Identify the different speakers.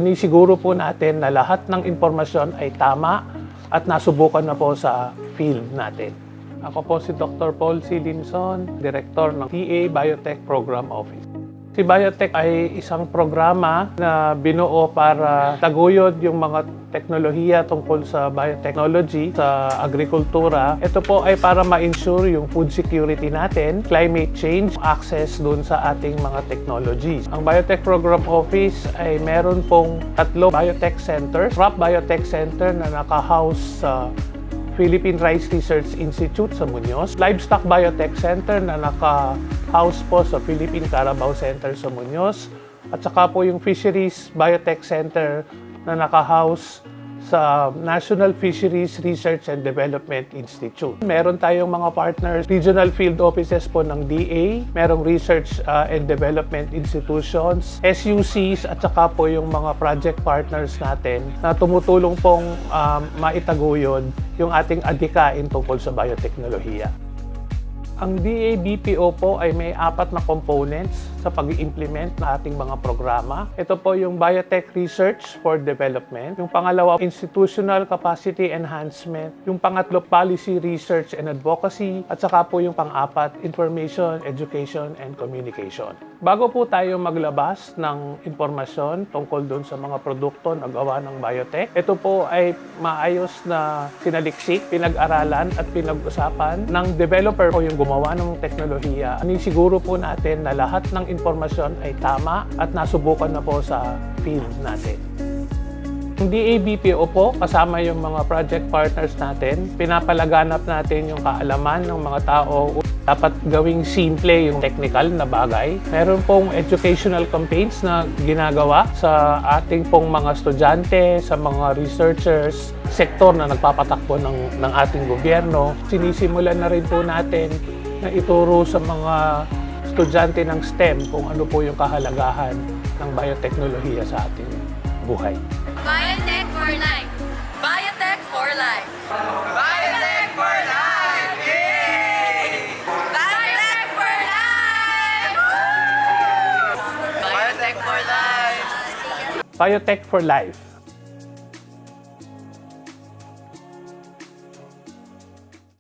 Speaker 1: Sinisiguro po natin na lahat ng impormasyon ay tama at nasubukan na po sa field natin. Ako po si Dr. Paul C. Linson, Director ng TA Biotech Program Office. Si Biotech ay isang programa na binuo para taguyod yung mga teknolohiya tungkol sa biotechnology sa agrikultura. Ito po ay para ma-ensure yung food security natin, climate change, access dun sa ating mga technologies. Ang Biotech Program Office ay meron pong 3 biotech centers. RAP Biotech Center na naka-house sa Philippine Rice Research Institute sa Muñoz, Livestock Biotech Center na naka-house po sa Philippine Carabao Center sa Muñoz, at saka po yung Fisheries Biotech Center na naka-house sa National Fisheries Research and Development Institute. Meron tayong mga partners, regional field offices po ng DA, merong research and development institutions, SUCs, at saka po yung mga project partners natin na tumutulong pong maitaguyod yung ating adhikain tungkol sa bioteknolohiya. Ang DA-BPO po ay may 4 na components sa pag-i-implement na ating mga programa. Ito po yung Biotech Research for Development. Yung pangalawa, Institutional Capacity Enhancement. Yung pangatlo, Policy Research and Advocacy. At saka po yung pang-4, Information, Education, and Communication. Bago po tayo maglabas ng impormasyon tungkol doon sa mga produkto na gawa ng biotech, ito po ay maayos na sinaliksik, pinag-aralan at pinag-usapan ng developer o yung gumawa ng teknolohiya. Siguro po natin na lahat ng impormasyon ay tama at nasubukan na po sa field natin. Yung DA-BPO po, kasama yung mga project partners natin, pinapalaganap natin yung kaalaman ng mga tao. Dapat gawing simple yung technical na bagay. Meron pong educational campaigns na ginagawa sa ating pong mga estudyante, sa mga researchers, sektor na nagpapatakbo ng ating gobyerno. Sinisimulan na rin po natin na ituro sa mga estudyante ng STEM kung ano po yung kahalagahan ng bioteknolohiya sa ating buhay.
Speaker 2: Biotech for life! Biotech for life! Biotech for life! Yay! Biotech for life! Biotech for life!
Speaker 1: Biotech for Life.